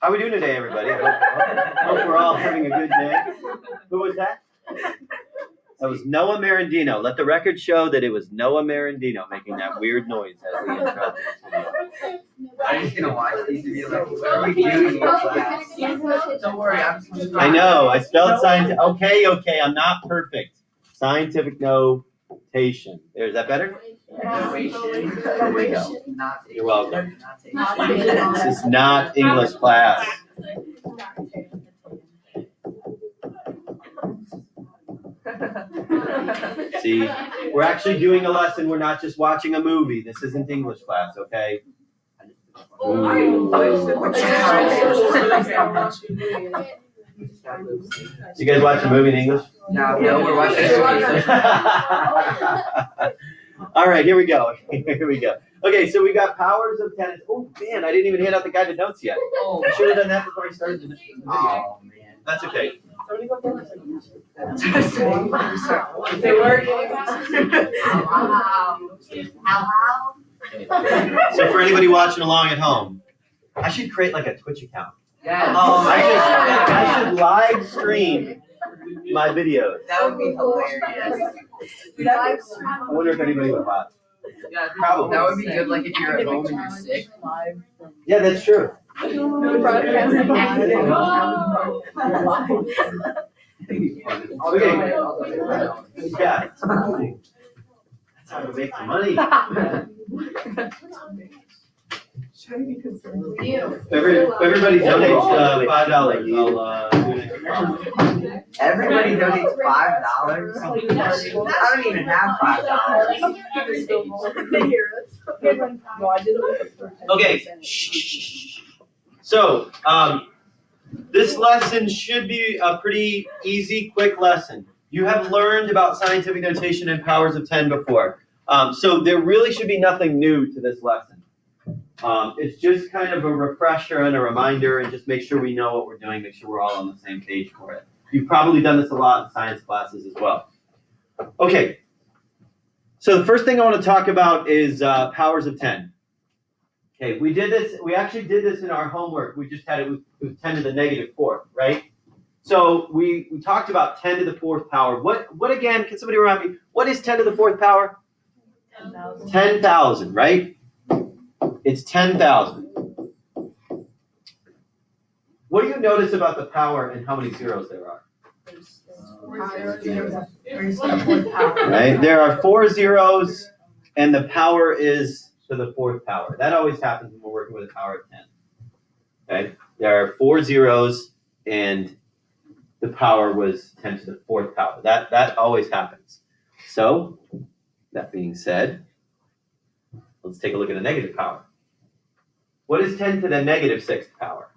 How are we doing today, everybody? Hope we're all having a good day. Who was that? That was Noah Marandino. Let the record show that it was Noah Marandino making that weird noise as the intro. I'm just gonna watch these and be like, what are we doing in class? Don't worry, I'm just I know, I spelled scientific. Okay, I'm not perfect. Scientific notation. Is that better? You're welcome. This is not English class. See, we're actually doing a lesson. We're not just watching a movie. This isn't English class, okay? You guys watch a movie in English? No, we're watching it. All right, here we go. Okay, so we got powers of 10. Oh, man, I didn't even hand out the guided notes yet. I should have done that before I started the video. Oh, man. That's okay. So for anybody watching along at home, I should create like a Twitch account. Yes. I should live stream my videos. That would be hilarious. I wonder if anybody would watch. Yeah, Probably. that would be good, like if you're at home and you're sick. Yeah, that's true. Okay. Yeah. That's how to make some money. Everybody donates $5. I'll do it. Everybody donates $5? I don't even have $5. Okay. So, this lesson should be a pretty easy, quick lesson. You have learned about scientific notation and powers of 10 before. So there really should be nothing new to this lesson. It's just kind of a refresher and a reminder, and just make sure we know what we're doing, make sure we're all on the same page for it. You've probably done this a lot in science classes as well. Okay, so the first thing I want to talk about is powers of 10. Okay, we actually did this in our homework. We just had it with 10 to the negative 4th, right? So we talked about 10 to the 4th power. What again, can somebody remind me, what is 10 to the 4th power? 10,000. 10,000, right? It's 10,000. What do you notice about the power and how many zeros there are? Right? There are 4 zeros, and the power is to the 4th power. That always happens when we're working with a power of 10. Okay? There are 4 zeros, and the power was 10 to the 4th power. That always happens. So, that being said, let's take a look at a negative power. What is 10 to the negative 6th power?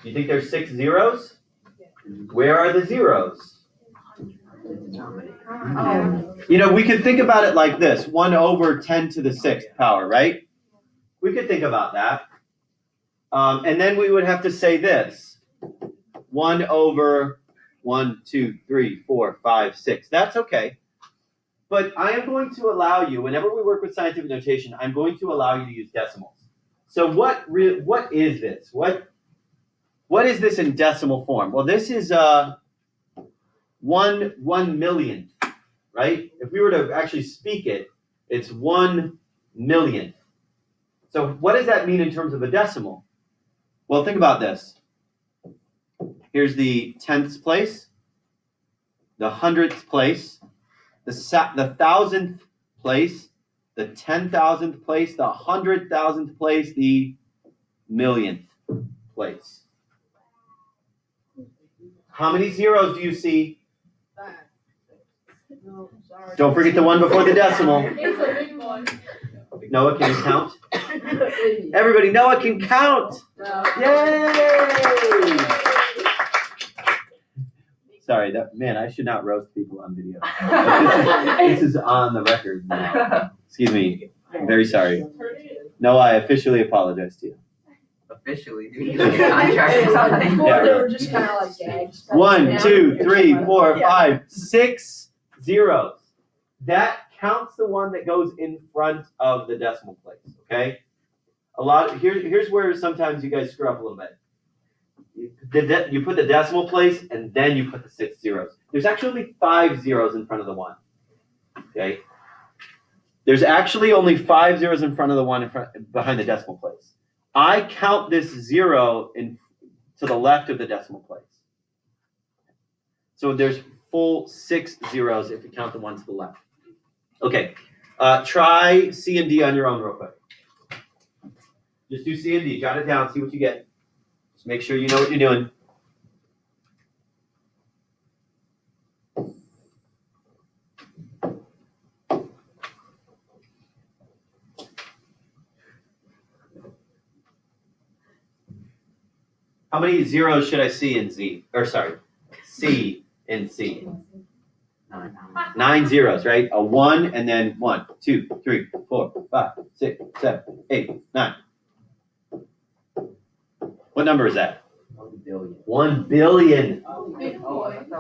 Do you think there's 6 zeros? Where are the zeros? You know, we could think about it like this. 1 over 10 to the 6th power, right? We could think about that. And then we would have to say this. 1 over 1, 2, 3, 4, 5, 6. That's okay. But I am going to allow you, whenever we work with scientific notation, I'm going to allow you to use decimals. So what is this? What is this in decimal form? Well, this is 1 millionth, right? If we were to actually speak it, it's 1 millionth. So what does that mean in terms of a decimal? Well, think about this. Here's the 10th place, the 100th place, the 1,000th place, the 10,000th place, the 100,000th place, the millionth place. How many zeros do you see? Don't forget the one before the decimal. Noah, can you count? Everybody, Noah can count. Yay! Sorry, man, I should not roast people on video. This is on the record now. Excuse me. I'm very sorry. No, I officially apologize to you. Officially? Do you need a contract or something? Yeah, They were just kind of like gags. 1, 2, 3, 4, 5, 6 zeros. That counts the one that goes in front of the decimal place, okay? Here's where sometimes you guys screw up a little bit. You put the decimal place and then you put the 6 zeros. There's actually only 5 zeros in front of the 1. Okay? There's actually only 5 zeros in front of the 1 behind the decimal place. I count this 0 to the left of the decimal place. So there's full 6 zeros if you count the 1 to the left. Okay. Try C and D on your own real quick. Just do C and D. Jot it down. See what you get. Just make sure you know what you're doing. How many zeros should I see in Z? Or sorry, C in C? 9 zeros, right? A 1 and then 1, 2, 3, 4, 5, 6, 7, 8, 9. What number is that? 1 billion. 1 billion.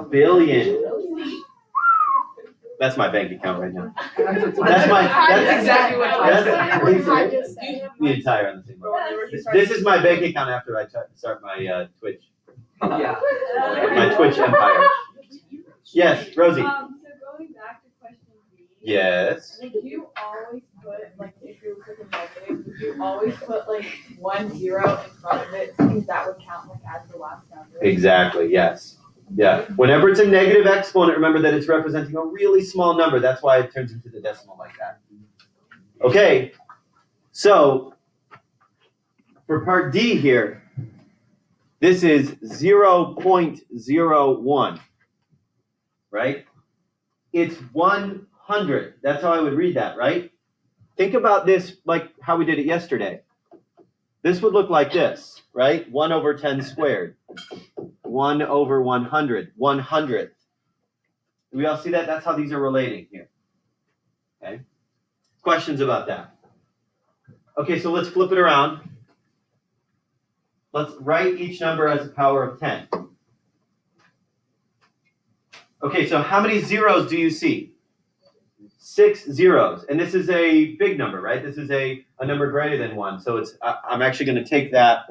Billion. That's my bank account right now. That's exactly what I just said. The entire on the same one. This is my bank account after I start my Twitch. Yeah. My Twitch empire. Yes, Rosie. So going back to question B. Yes. Would you always put, like, if you were putting negative, would you always put, like, 1 0 in front of it because that would count, like, as the last number? Exactly, yes. Yeah. Whenever it's a negative exponent, remember that it's representing a really small number. That's why it turns into the decimal like that. Okay. So for part D here, this is 0.01, right? It's 100. That's how I would read that, right? Think about this like how we did it yesterday. This would look like this, right? 1 over 10 squared. 1 over 100. 100th. Do we all see that? That's how these are relating here. Okay. Questions about that? Okay, so let's flip it around. Let's write each number as a power of 10. Okay, so how many zeros do you see? 6 zeros. And this is a big number, right? This is a number greater than 1. So it's I'm actually going to take that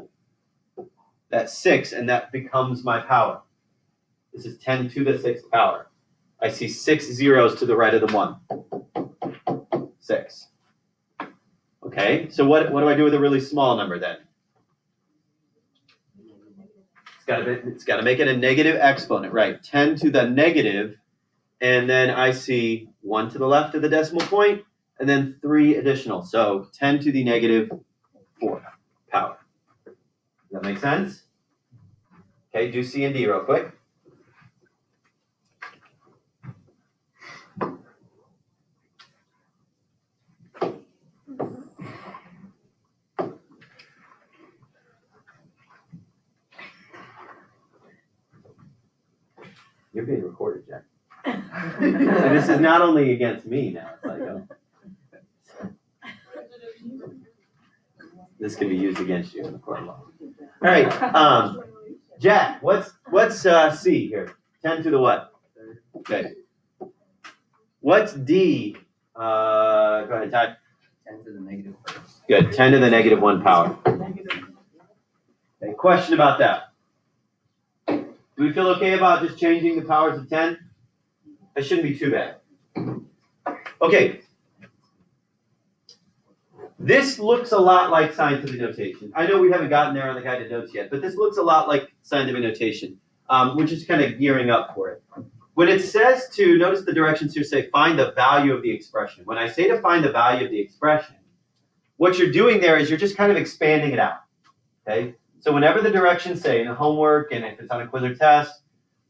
6, and that becomes my power. This is 10 to the 6th power. I see 6 zeros to the right of the 1. 6. Okay, so what do I do with a really small number then? It's got to make it a negative exponent, right? 10 to the negative, and then I see 1 to the left of the decimal point, and then 3 additional. So 10 to the negative 4 power. Does that make sense? Okay, do C and D real quick. You're being recorded, Jack. And this is not only against me now. It's like, this can be used against you in the court of law. All right, Jack, what's C here? 10 to the what? Okay. What's D? Go ahead, Ty. 10 to the negative 1. Good. 10 to the negative 1 power. Okay, question about that. Do we feel okay about just changing the powers of 10? That shouldn't be too bad. Okay. This looks a lot like scientific notation. I know we haven't gotten there on the guided notes yet, but this looks a lot like scientific notation. We're just kind of gearing up for it. When it says to, notice the directions here say, find the value of the expression. When I say to find the value of the expression, what you're doing there is you're just kind of expanding it out. Okay? So whenever the directions say in the homework and if it's on a quiz or test,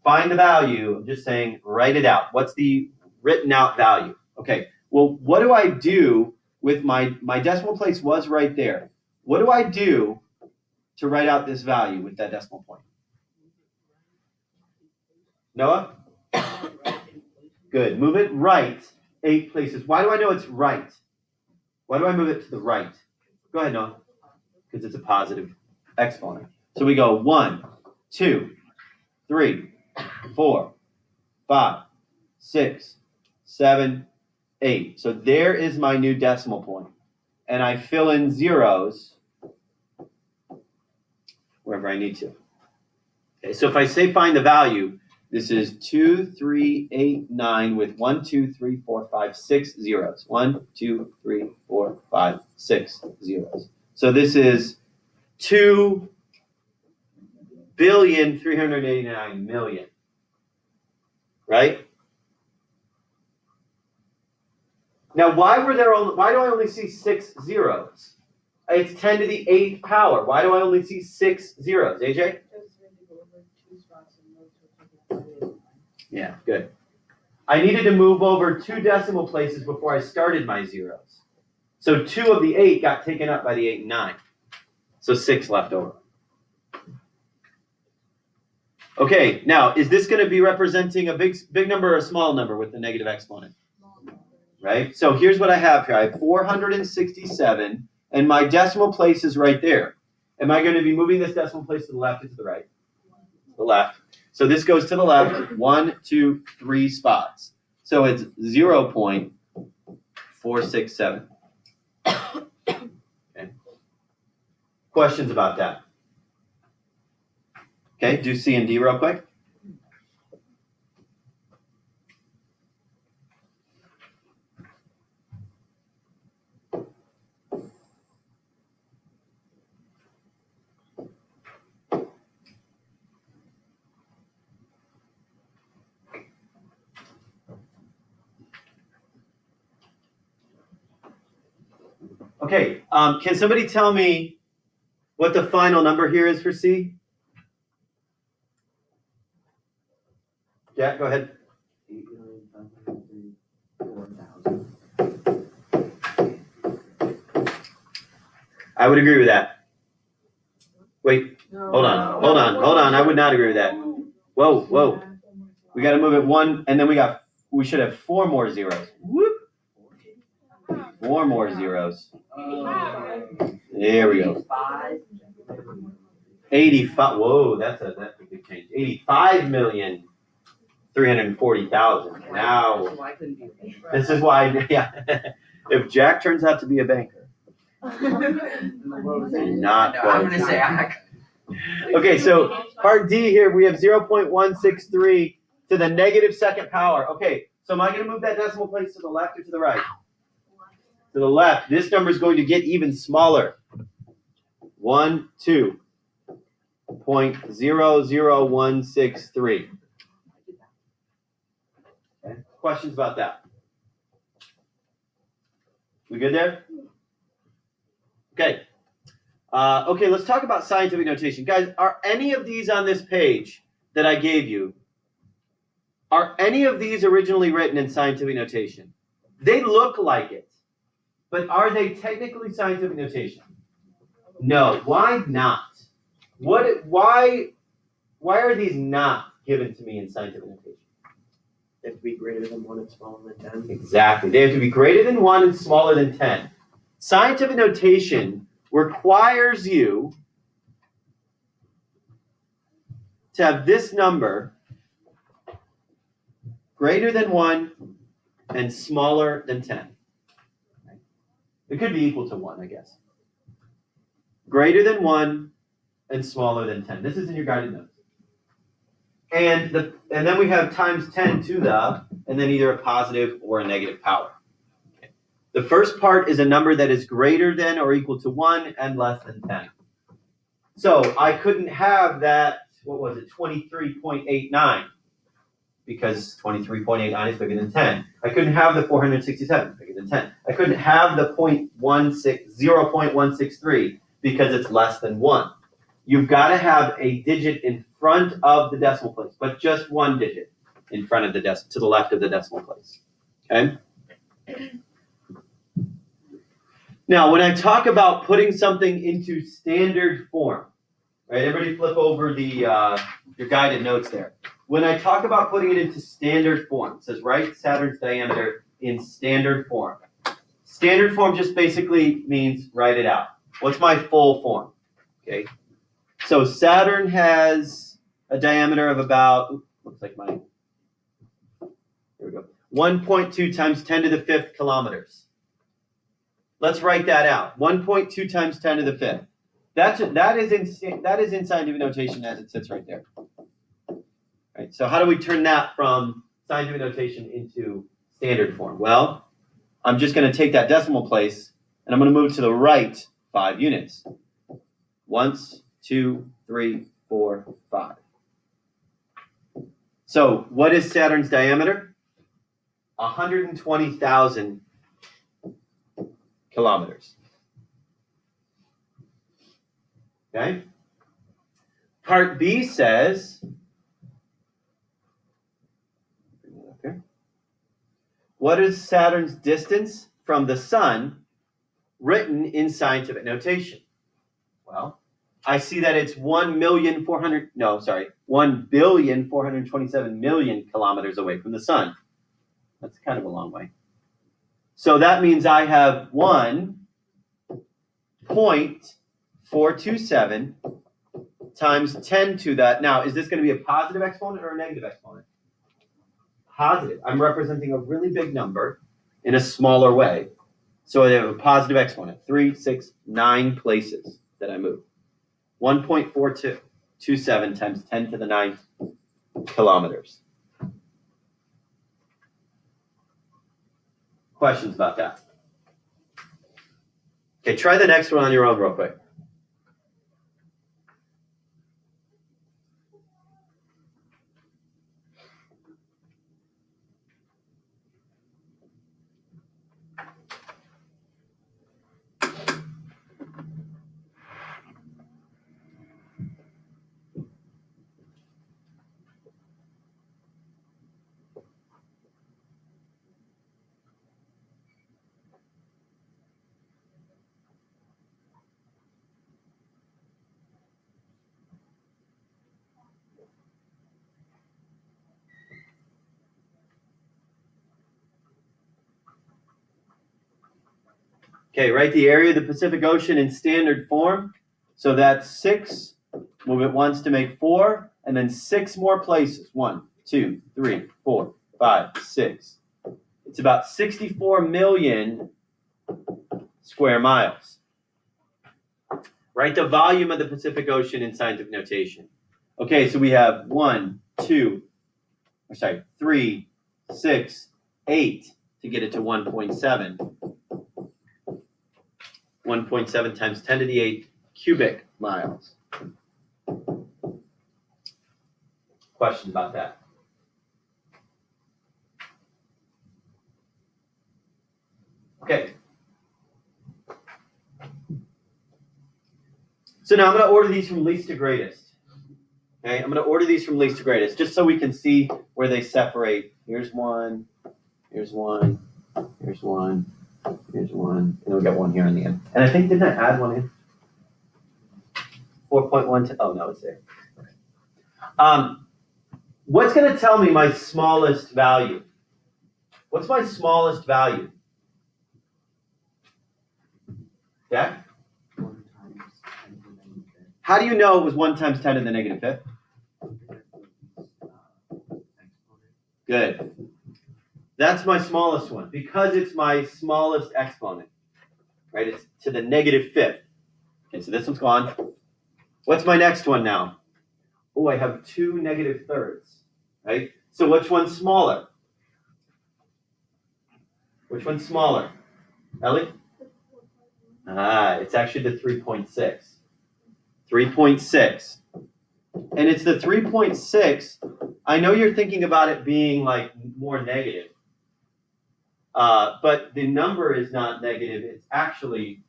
find the value, I'm just saying write it out. What's the written out value? Okay, well, what do I do with my decimal place was right there. What do I do to write out this value with that decimal point? Noah? Good, move it right 8 places. Why do I know it's right? Why do I move it to the right? Go ahead, Noah. Because it's a positive exponent. So we go 1, 2, 3, 4, 5, 6, 7, 8. So there is my new decimal point. And I fill in zeros whenever I need to. Okay, so if I say find the value, this is 2, 3, 8, 9 with 1, 2, 3, 4, 5, 6 zeros. 1, 2, 3, 4, 5, 6 zeros. So this is 2,389,000,000. Right? Now, why do I only see 6 zeros? It's 10 to the 8th power. Why do I only see 6 zeros? AJ? Yeah, good. I needed to move over 2 decimal places before I started my zeros. So 2 of the 8 got taken up by the 8 and 9. So 6 left over. Okay, now, is this going to be representing a big number or a small number with the negative exponent? Right? So here's what I have here. I have 467, and my decimal place is right there. Am I going to be moving this decimal place to the left or to the right? The left. So this goes to the left 1, 2, 3 spots. So it's 0.467. Okay. Questions about that? Okay, do C and D real quick. Okay, can somebody tell me what the final number here is for C? Yeah, go ahead. I would agree with that. Wait, hold on. I would not agree with that. Whoa. We got to move it 1, and then we should have 4 more zeros. Whoop. 4 more zeros. There we go. 85. Whoa, that's a big change. 85,340,000. Now, this is why. Yeah. If Jack turns out to be a banker, not. I'm gonna say I. Okay, so part D here we have 0.163 to the negative 2nd power. Okay, so am I going to move that decimal place to the left or to the right? To the left. This number is going to get even smaller. 2.00163. Okay. Questions about that? We good there? Okay. Okay, let's talk about scientific notation. Guys, are any of these on this page that I gave you, are any of these originally written in scientific notation? They look like it, but are they technically scientific notation? No. Why not? Why are these not given to me in scientific notation? They have to be greater than 1 and smaller than 10. Exactly. They have to be greater than 1 and smaller than 10. Scientific notation requires you to have this number greater than 1 and smaller than 10. It could be equal to 1, I guess. Greater than 1 and smaller than 10. This is in your guided notes. And then we have times 10 to the, and then either a positive or a negative power. Okay. The first part is a number that is greater than or equal to 1 and less than 10. So I couldn't have that, 23.89, because 23.89 is bigger than 10. I couldn't have the 467, bigger than 10. I couldn't have the 0.163 because it's less than 1. You've got to have a digit in front of the decimal place, but just one digit in front of the to the left of the decimal place. Okay? Now, when I talk about putting something into standard form, right? Everybody flip over your guided notes there. When I talk about putting it into standard form, it says write Saturn's diameter in standard form. Standard form just basically means write it out. What's my full form? Okay. So Saturn has a diameter of about, looks like mine. Here we go. 1.2 times 10 to the 5th kilometers. Let's write that out. 1.2 times 10 to the 5th. that is in scientific notation as it sits right there. Right. So how do we turn that from scientific notation into standard form? Well, I'm just going to take that decimal place and I'm going to move to the right 5 units. 1, 2, 3, 4, 5. So what is Saturn's diameter? 120,000 kilometers. Okay. Part B says, what is Saturn's distance from the sun written in scientific notation? Well, I see that it's 1,427,000,000 kilometers away from the sun. That's kind of a long way. So that means I have 1.427 times 10 to that. Now, is this going to be a positive exponent or a negative exponent? Positive. I'm representing a really big number in a smaller way. So I have a positive exponent. 3, 6, 9 places that I move. 1.427 times 10 to the 9th kilometers. Questions about that? Okay, try the next one on your own real quick. Okay, write the area of the Pacific Ocean in standard form. So that's 6. Move it once to make 4, and then 6 more places. 1, 2, 3, 4, 5, 6. It's about 64 million square miles. Write the volume of the Pacific Ocean in scientific notation. Okay, so we have 3, 6, 8 to get it to 1.7. 1.7 times 10 to the 8 cubic miles. Questions about that? Okay. So now I'm going to order these from least to greatest. Okay, I'm going to order these from least to greatest just so we can see where they separate. Here's one, here's one, here's one, here's one, and then we got one here in the end. And I think, didn't I add one in? 4.1, oh no, it's there. What's going to tell me my smallest value? What's my smallest value? Jack? How do you know it was 1 times 10 to the negative fifth? Good. That's my smallest one because it's my smallest exponent. Right? It's to the negative fifth. Okay, so this one's gone. What's my next one now? Oh, I have 2 negative thirds. Right? So which one's smaller? Which one's smaller? Ellie? It's actually the 3.6. 3.6. And it's the 3.6. I know you're thinking about it being like more negative. But the number is not negative. It's actually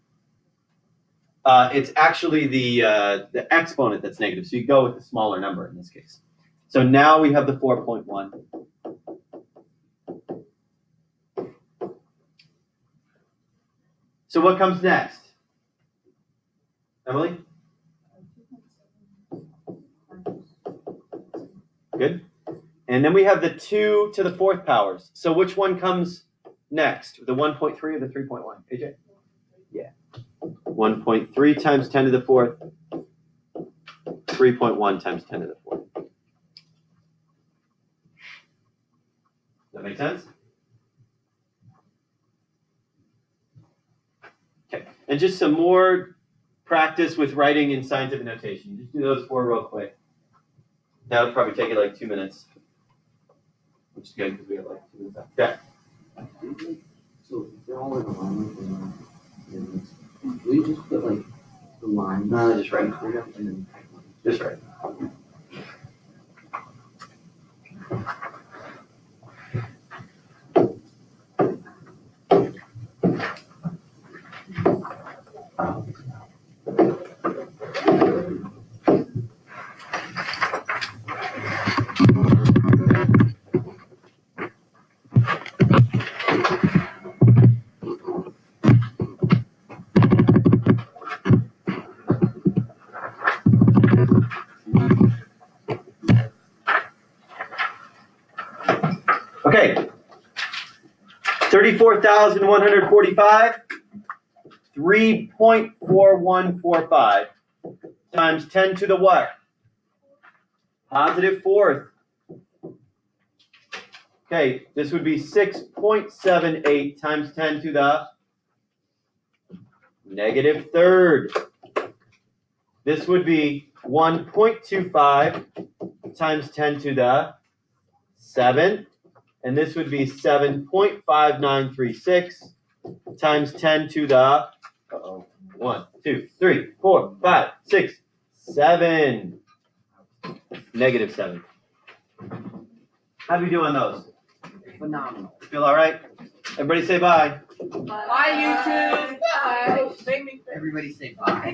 the exponent that's negative. So you go with the smaller number in this case. So now we have the 4.1. So what comes next? Emily? Good. And then we have the 2 to the 4th powers. So which one comes next? The 1.3 or the 3.1? AJ? Yeah. 1.3 times 10 to the 4th. 3.1 times 10 to the 4th. Does that make sense? Okay. And just some more practice with writing in scientific notation. Just do those 4 real quick. That'll probably take you like 2 minutes. Which is good because we have like 2 minutes left. Yeah. So they're all in alignment. We just put like the line. No, just write. And then Just write. Okay. 34,145, 3.4145 times 10 to the what? Positive fourth. Okay, this would be 6.78 times 10 to the negative third. This would be 1.25 times 10 to the seventh. And this would be 7.5936 times 10 to the 1, 2, 3, 4, 5, 6, 7. Negative 7. How do we do on those? phenomenal. Feel all right? Everybody say bye. Bye, YouTube. Bye. Everybody say bye.